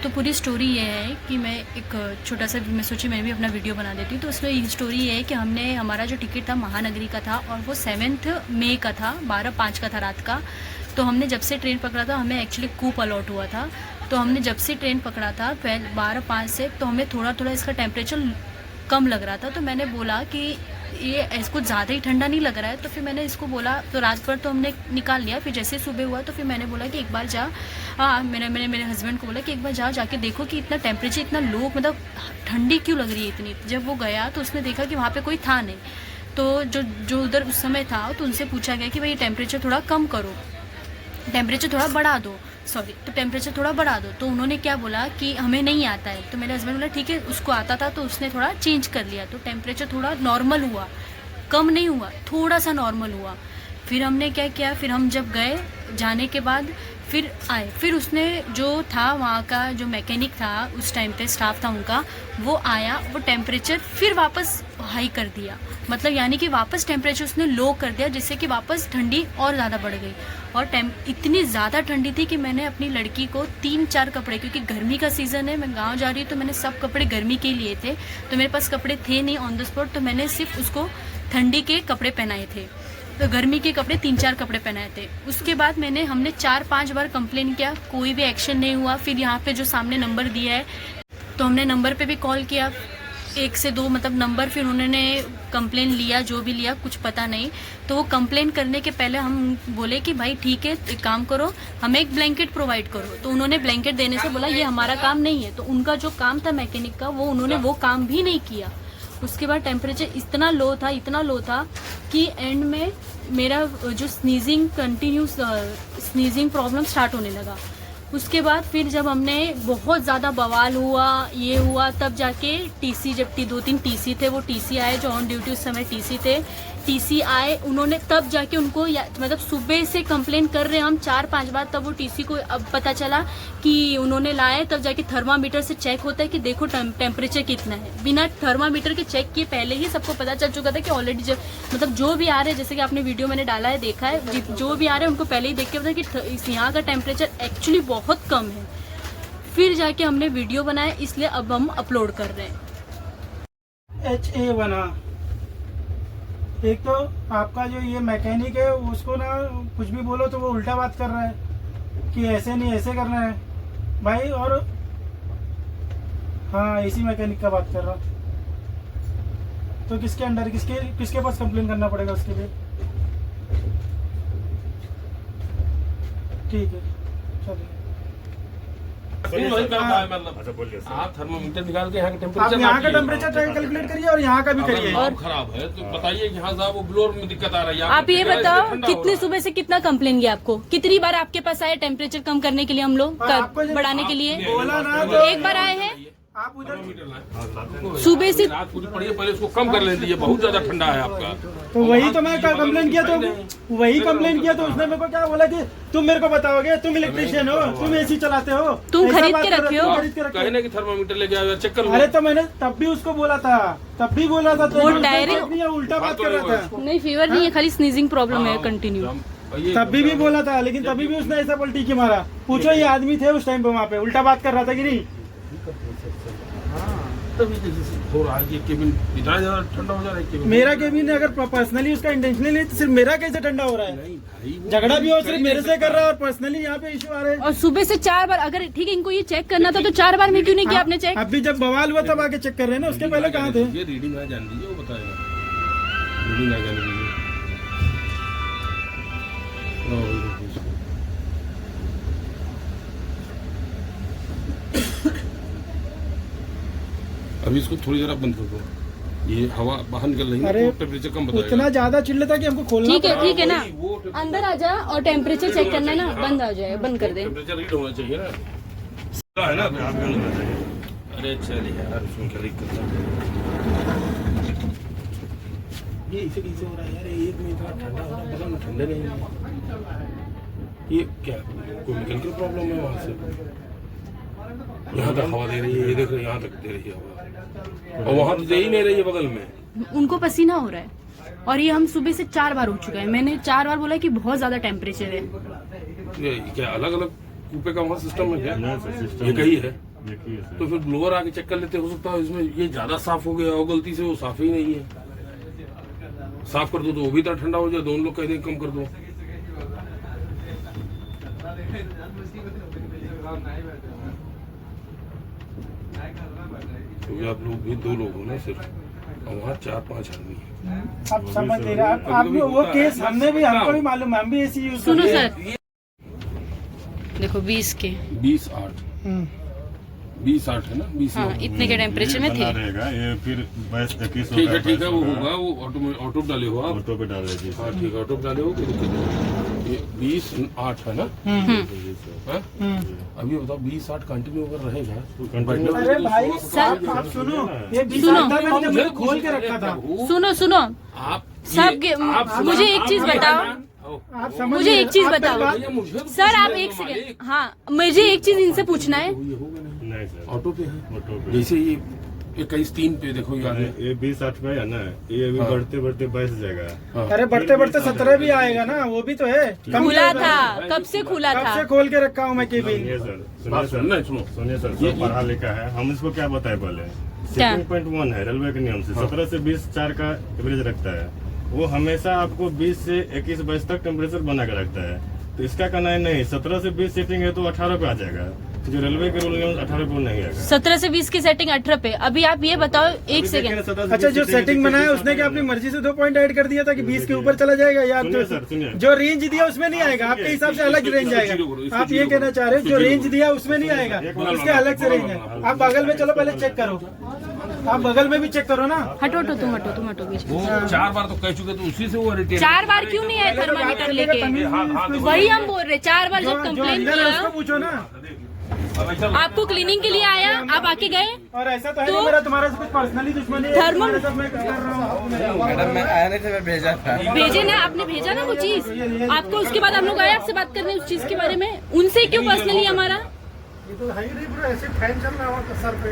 तो पूरी स्टोरी ये है कि मैं एक छोटा सा मैं सोची मैं भी अपना वीडियो बना देती हूँ। तो उसमें स्टोरी ये है कि हमारा जो टिकट था महानगरी का था और वो 7 मई का था, 12:05 का था रात का। तो हमने जब से ट्रेन पकड़ा था हमें एक्चुअली कूप अलॉट हुआ था। तो हमने जब से ट्रेन पकड़ा था 12:05 से, तो हमें थोड़ा थोड़ा इसका टेम्परेचर कम लग रहा था। तो मैंने बोला कि ये इसको ज़्यादा ही ठंडा नहीं लग रहा है। तो फिर मैंने इसको बोला, तो रात भर तो हमने निकाल लिया। फिर जैसे सुबह हुआ तो फिर मैंने बोला कि एक बार जा, मैंने मेरे हस्बैंड को बोला कि एक बार जाके देखो कि इतना टेम्परेचर इतना लो, मतलब ठंडी क्यों लग रही है इतनी। जब वो गया तो उसने देखा कि वहाँ पे कोई था नहीं। तो जो उधर उस समय था तो उनसे पूछा गया कि भाई टेम्परेचर थोड़ा कम करो, टेम्परेचर थोड़ा बढ़ा दो, तो टेम्परेचर थोड़ा बढ़ा दो। तो उन्होंने क्या बोला कि हमें नहीं आता है। तो मेरे हस्बैंड बोला ठीक है, उसको आता था तो उसने थोड़ा चेंज कर लिया। तो टेम्परेचर थोड़ा नॉर्मल हुआ, कम नहीं हुआ, थोड़ा सा नॉर्मल हुआ। फिर हमने क्या किया, फिर हम जब गए जाने के बाद फिर आए, फिर उसने जो था वहाँ का जो मैकेनिक था उस टाइम पे स्टाफ था उनका, वो आया, वो टेम्परेचर फिर वापस हाई कर दिया। मतलब यानी कि वापस टेम्परेचर उसने लो कर दिया, जिससे कि वापस ठंडी और ज़्यादा बढ़ गई। और इतनी ज़्यादा ठंडी थी कि मैंने अपनी लड़की को 3-4 कपड़े, क्योंकि गर्मी का सीज़न है, मैं गांव जा रही हूँ तो मैंने सब कपड़े गर्मी के लिए थे। तो मेरे पास कपड़े थे नहीं ऑन द स्पॉट, तो मैंने सिर्फ उसको ठंडी के कपड़े पहनाए थे। तो गर्मी के कपड़े 3-4 कपड़े पहनाए थे। उसके बाद हमने 4-5 बार कंप्लेन किया, कोई भी एक्शन नहीं हुआ। फिर यहाँ पे जो सामने नंबर दिया है तो हमने नंबर पे भी कॉल किया, 1 से 2 मतलब नंबर। फिर उन्होंने कंप्लेन लिया, जो भी लिया कुछ पता नहीं। तो वो कंप्लेन करने के पहले हम बोले कि भाई ठीक है, एक काम करो, हमें एक ब्लैंकेट प्रोवाइड करो। तो उन्होंने ब्लैंकेट देने से बोला ये हमारा काम नहीं है। तो उनका जो काम था मैकेनिक का, उन्होंने वो काम भी नहीं किया। उसके बाद टेम्परेचर इतना लो था कि एंड में मेरा जो स्नीजिंग प्रॉब्लम स्टार्ट होने लगा। उसके बाद फिर जब हमने बहुत ज़्यादा बवाल हुआ, ये हुआ, तब जाके टीसी, जब 2-3 टीसी थे, वो टीसी आए जो ऑन ड्यूटी उस समय टीसी थे, टीसी आए, उन्होंने तब जाके उनको मतलब सुबह से कंप्लेन कर रहे हैं हम 4-5 बार, तब वो टीसी को अब पता चला कि उन्होंने लाए, तब जाके थर्मामीटर से चेक होता है कि देखो टेम्परेचर कितना है। बिना थर्मामीटर के चेक किए पहले ही सबको पता चल चुका था कि ऑलरेडी मतलब जो भी आ रहे हैं, जैसे कि आपने वीडियो मैंने डाला है, देखा है, जो भी आ रहे हैं उनको पहले ही देख के पता कि यहाँ का टेम्परेचर एक्चुअली बहुत कम है। फिर जाके हमने वीडियो बनाया, इसलिए अब हम अपलोड कर रहे हैं। HA बना। एक तो आपका जो ये मैकेनिक है उसको ना कुछ भी बोलो तो वो उल्टा बात कर रहा है कि ऐसे नहीं ऐसे करना है भाई। और हाँ, एसी मैकेनिक का बात कर रहा, तो किसके अंडर, किसके पास कंप्लेन करना पड़ेगा उसके लिए? ठीक है, चलिए। आप थर्मोमीटर निकाल के यहाँ का टेम्परेचर, आप यहाँ का टेम्परेचर कैलकुलेट करिए और यहाँ का भी करिए। और खराब है तो बताइए, यहाँ साहब वो ब्लोअर में दिक्कत आ रही है। आप ये बताओ कितने सुबह से कितना कंप्लेन किया आपको, कितनी बार आपके पास आए टेम्परेचर कम करने के लिए, हम लोग बढ़ाने के लिए? बोला ना तो एक बार आए हैं आप उधर सुबह से। रात पूरी पड़ी है, पहले उसको कम कर लेती है, बहुत ज्यादा ठंडा है आपका। तो वही तो मैं कंप्लेन किया, तो उसने मेरे को क्या बोला कि तुम मेरे को बताओगे, तुम इलेक्ट्रिशियन हो, तुम एसी चलाते हो, तुम खरीद के रखे हो। कहने की थर्मोमीटर लेके आओ, चेक कर लो। अरे तो मैंने तब भी उसको बोला था, तो वो डायरेक्ट उल्टा बात कर रहा था। नहीं, फीवर नहीं है, खाली स्नीजिंग प्रॉब्लम है कंटिन्यू। तभी भी बोला था, लेकिन तभी भी उसने ऐसा पलटी की मारा। पूछो ये आदमी थे उस टाइम पे वहाँ पे, उल्टा बात कर रहा था कि नहीं? हो रहा है कि केबिन इतना ज्यादा ठंडा हो जा रहा है। केबिन मेरा केबिन अगर पर्सनली उसका इंटेंशनली नहीं, तो सिर्फ मेरा कैसे ठंडा हो रहा है? झगड़ा भी हो सिर्फ मेरे से कर रहा है और पर्सनली यहाँ पे इशू आ रहे हैं। और सुबह से 4 बार, अगर ठीक है इनको ये चेक करना था तो 4 बार में क्यों नहीं किया आपने चेक? अभी जब बवाल हुआ तब आके चेक कर रहे हैं ना, उसके पहले कहाँ थे? ये रीडिंग आ जान दीजिए, वो बताएगा। रीडिंग आ जाने दीजिए। अभी इसको थोड़ी देर बंद कर दो, ये हवा बाहर निकल रही है, तो टेम्परेचर कम बताएगा। इतना ज्यादा चिल्ला था कि हमको खोलना। ठीक है ना, अंदर आ जा और टेम्परेचर चेक करना है ना, बंद आ जाए, बंद कर दे। टेम्परेचर रीड होना चाहिए ना, है ना? अरे चलिए यार, उसमें क्या दिक्कत है? ये इसे कैसे हो रहा है यार? एक में इतना ठंडा हो रहा है, बगल में ठंडे नहीं है। ये क्या कोई मैकेनिकल प्रॉब्लम है? वहाँ से यहाँ तक हवा दे रही है, ये देख रहे यहाँ तक दे रही है हवा, और वहाँ तो दे ही नहीं रही है बगल में। उनको पसीना हो रहा है, और ये हम सुबह से 4 बार हो चुका है। मैंने 4 बार बोला कि बहुत ज्यादा टेम्परेचर है। ये क्या अलग अलग कूपे का वहाँ सिस्टम है क्या? नहीं सर, सिस्टम ये कहीं है ये की है सर। तो फिर ब्लोअर आके चेक कर लेते, हो सकता है इसमें ये ज्यादा साफ हो गया हो गलती से, वो साफ ही नहीं है। साफ कर दो तो वो भी इतना ठंडा हो जाए, दोनों लोग कह दें कम कर दो। क्योंकि आप लोग भी 2 लोग हो ना सिर्फ, और वहाँ 4-5 आदमी है। आप समझ नहीं रहे, आप वो केस हमने भी, हमको भी मालूम है, हम भी एसी यूज सुनो सर, देखो 20 के 20-8 20-8 है ना, 20 हाँ इतने के टेम्परेचर में थे। रहेगा ये फिर 22-21 ठीक है ठीक है, वो होगा, वो ऑटो डाले हो आप। ऑटो पे डाल दीजिए। हाँ ठीक है, ऑटो डाले हो, कोई दिक्कत नहीं। ये 20-8 है ना? हाँ? अभी बताओ 20-8 कंटिन्यू अगर रहेगा तो बैठने अरे भाई वाले साहब आप सुनो, ये 20 सुनो। साल मैंने जब मुझे खोल के रखा था। सुनो सुनो, आप सब ये- के- आप मुझे एक चीज बताओ, आप समझ मुझे एक चीज आप बताओ बात- भैया, मुझे तो सर आप पूछना है एक मालिक। सेकेंड, हाँ मुझे एक चीज इनसे पूछना है। ये होगा नहीं, नहीं सर, ऑटो पे है। ऑटो पे जैसे ये 21-3 पे देखो याद है। ये 20-8 पे है ना, ये अभी हाँ। बढ़ते बढ़ते 22 जाएगा। हाँ। अरे बढ़ते बढ़ते 17 भी आएगा ना, वो भी तो है। कम खुला नहीं था, होगा। कब से खुला कब था? से खोल के रखा हूँ मैं केबिन। सुनिए सर, बात सुनिए सुनना है, सर, सुनो। सुनिए सर, ये- सब पढ़ा लिखा है। हम इसको क्या बताए पहले, क्या? 17.1 है रेलवे के नियम से, 17 से 20 का एवरेज रखता है। वो हमेशा आपको 20 से 21-22 तक टेम्परेचर बना के रखता है। तो इसका कहना है नहीं, 17 से 20 सेटिंग है तो 18 पे आ जाएगा। जो रेलवे के रूल नियम 18 पे नहीं आएगा। 17 से 20 की सेटिंग 18 पे। अभी आप ये बताओ एक सेकेंड, अच्छा जो सेटिंग बनाया उसने क्या अपनी मर्जी से 2 पॉइंट ऐड कर दिया था कि 20 के ऊपर चला जाएगा, या सुनिए सर, सुनिए। जो रेंज दिया उसमें नहीं आएगा, आपके हिसाब से अलग रेंज आएगा। आप ये कहना चाह रहे हो जो रेंज दिया उसमें नहीं आएगा, उसके अलग से रेंज है। आप बगल में चलो पहले चेक करो, आप बगल में भी चेक करो ना। हटो हटो तुम हटो बीच में। वो 4 बार तो कह चुके, तो उसी से वो रिटेल 4 बार क्यों नहीं आए थर्मामीटर लेके? वही हम बोल रहे, 4 बार जब जो कंप्लेन अंदर है उसको किया, पूछो ना। आपको क्लीनिंग के लिए आया, आप आके गए? और ऐसा तो है तो- नहीं मेरा तुम्हारा से कुछ पर्सनली दुश्मनी है, थर्मो- तुम्हारे साथ मैं कर रहा हूँ। मैडम मैं आया नहीं था, मैं भेजा था। भेजे ना, आपने भेजा ना वो चीज आपको, उसके बाद हम लोग आए आपसे बात करने उस चीज के बारे में। उनसे क्यों पर्सनली हमारा? ये तो है ही नहीं, पूरा ऐसे फैन चल रहा है सर पे।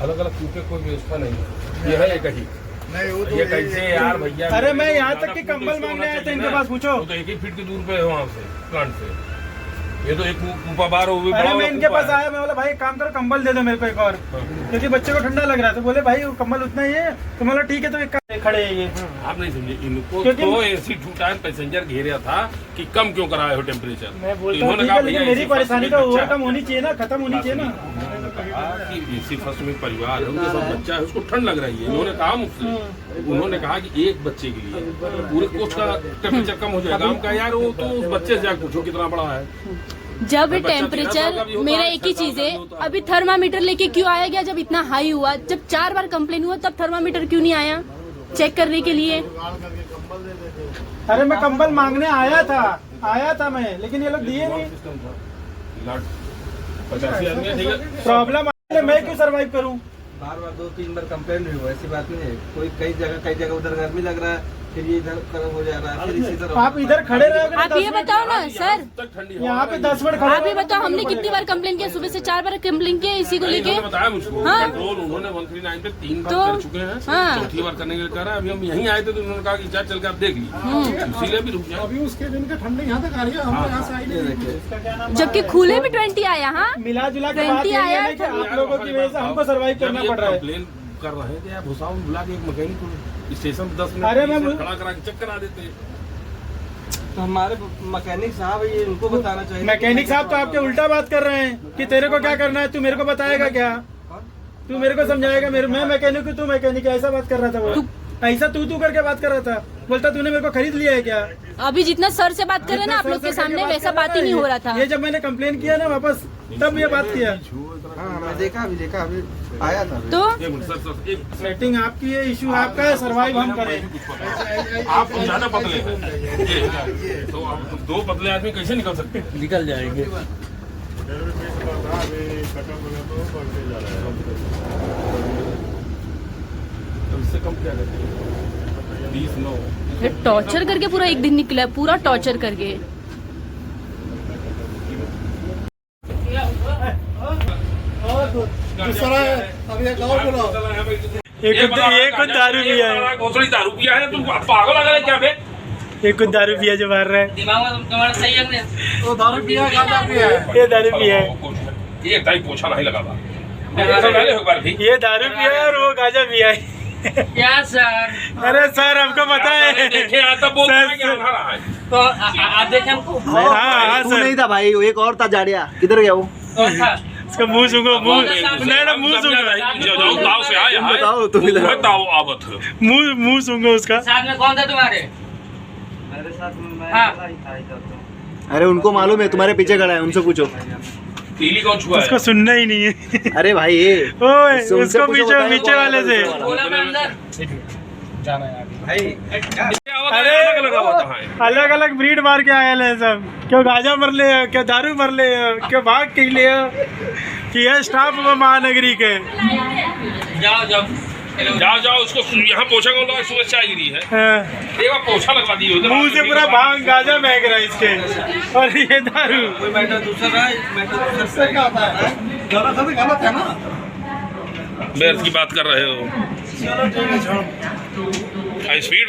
अलग अलग क्योंकि कोई व्यवस्था नहीं है, ये है एक ही। ये कैसे यार भैया, अरे मैं यहाँ तक कि कंबल मांगने आया था, इनके पास पूछो। वो तो 1 फीट की दूर पे है वहाँ से, प्लांट से। ये तो एक कूपा बार हो, वो भी अरे बड़ा मैं वाला इनके कूपा पास है। आया, मैं बोला भाई एक काम करो कंबल दे दो मेरे को एक और, क्योंकि बच्चे को ठंडा लग रहा था। बोले भाई वो कंबल उतना ही है, तो बोला ठीक है, तो एक खड़े हैं ये। आप नहीं समझे, इनको क्योंकि- तो एसी टूटा है, पैसेंजर घेरा था कि कम क्यों कराए हो टेम्परेचर। मैं बोलता हूँ ठीक है, लेकिन मेरी परेशानी तो ओवरकम होनी चाहिए ना, खत्म होनी चाहिए ना। एसी फर्स्ट में परिवार है, उनके साथ बच्चा है, उसको ठंड लग रही है। उन्होंने कहा मुझसे, उन्होंने कहा कि एक बच्चे के लिए पूरे कोच का टेम्परेचर कम हो जाएगा। हम कहा यार वो तो उस बच्चे से जाकर पूछो कितना बड़ा है। जब बच्चा 13 साल का टेम्परेचर, भी होता मेरा है, एक ही 17 चीज साल है, का भी होता है। अभी थर्मामीटर लेके क्यों आया गया जब इतना हाई हुआ? जब 4 बार कंप्लेन हुआ तब थर्मामीटर क्यों नहीं आया चेक करने के लिए? अरे मैं कंबल मांगने आया था मैं, लेकिन ये लोग दिए नहीं। 85 आदमी है, ठीक है। प्रॉब्लम है, मैं क्यों सरवाइव करूँ? बार 2-3 बार कंप्लेन भी हुआ, ऐसी बात नहीं है। कोई कई जगह उधर गर्मी लग रहा है, फिर ये इधर गर्म हो जा रहा है, फिर इसी तरह। आप इधर खड़े रहोगे ना आप 10 ये मिनट, बताओ ना सर, तक ठंडी हवा यहाँ आ पे रही 10 मिनट खड़े आप ये रहोगे, बताओ हमने कितनी बार कंप्लेन किया? सुबह से 4 बार कंप्लेन किया इसी को है। लेके। इन्होंने बताया मुझको, हाँ। कंट्रोल उन्होंने 139 पे 3 बार तो- कर चुके हैं, हाँ। चौथी बार करने के लिए कह रहा है। अभी हम यहीं आए थे तो उन्होंने कहा कि जा चल के आप देख लीजिए, इसीलिए भी रुक जाए। अभी उसके दिन का ठंडे यहाँ तक आ रही है, हम यहाँ से आई ये नहीं। देखिए, इसका क्या नाम है? जबकि खुले में 20 आया। हाँ मिला जुला के 20 बात यही आया है ना कि था। आप लोगों की वजह से हमको सरवाइव करना पड़ रहा है। कंप्लेन कर रहे थे, आप भुसावल बुला के एक मैकेनिक को स्टेशन पे 10 मिनट अरे मैं पीछे खड़ा करा के चेक करा देते। तो हमारे मैकेनिक साहब ये उनको बताना चाहिए। मैकेनिक साहब तो आपके उल्टा बात कर रहे हैं कि तेरे को क्या करना है, तू मेरे को बताएगा क्या, तू मेरे को समझाएगा, मैं मैकेनिक हूँ तू मैकेनिक है, ऐसा बात कर रहा था वो। ऐसा तू करके बात कर रहा था, बोलता तूने मेरे को खरीद लिया है क्या? अभी जितना सर से बात कर रहे हैं ना आप लोग सर के से सामने, करके वैसा कर बात ही नहीं हो रहा था। ये जब मैंने कंप्लेन किया ना वापस, तब ये बात किया। हाँ मैं देखा अभी आया था अभी। तो एक मिनट सर, एक सेटिंग आपकी है, इशू आपका है, सरवाइव हम करें। आप ज्यादा पतले हैं, ये तो आप 2 पतले आदमी कैसे निकल सकते हैं? निकल जाएंगे। रेलवे पे इस बार था, अभी कटअप हो गया तो बढ़ते जा रहा है। तो इससे कम क्या करते हैं? 20-9 ये टॉर्चर करके पूरा एक दिन निकला है, पूरा टॉर्चर करके। दूसरा अब एक और बोलो, ये खुद दारू पिया है, घोसड़ी दारू पिया है, तुम पागल लगा है क्या बे? ये कुछ दारू पिया जो मार रहा है, दिमाग में तुम्हारा सही है कि नहीं? वो दारू पिया गांजा पिया है। ये दारू पिया है, एक दाई पोछा नहीं लगा था एक बार भी ये दारू पिया है और वो गांजा पिया है। क्या सर? अरे सर हमको पता है। देखे आता बोल सर, रहा है कि अंधा रहा है तो आप देखे हमको? हाँ तू सर, नहीं था भाई, वो एक और था जाड़िया, किधर गया वो? कौन था? इसका मुंह सूंघो, मुंह नहीं ना, मुंह सूंघो, जाओ गाँव से आया है बताओ तुम इधर आओ। बताओ आवत मुंह सूंघो उसका। साथ में कौन था तुम्हारे? मेरे साथ में हाँ। अरे उनको मालूम है, तुम्हारे पीछे खड़ा है, उनसे पूछो। पीली कौन छुआ उसको है सुनना ही नहीं है। अरे भाई ये ओए उससे उसको पूछो, पीछे बताएगा पीछे कौन वाले है से। वाला। बोला मैं अंदर। अरे अलग लगा हुआ है अलग अलग ब्रीड मार के आए हैं सब, क्यों गांजा मर ले, क्यों दारू मर ले, क्यों भाग के ले, कि है स्टाफ वो महानगरी के। जाओ जाओ जाओ जाओ उसको यहाँ पोछा कौन लगा सुबह चाय गिरी है हाँ, एक बार पोछा लगवा दिए उधर मुंह से पूरा भांग गांजा महक रहा है इसके, और ये दारू। कोई मैटर दूसरा है, मैटर दूसरा क्या होता है? गलत है ना? व्यर्थ की बात कर रहे हो चलो ठीक है, छोड़ो। स्पीड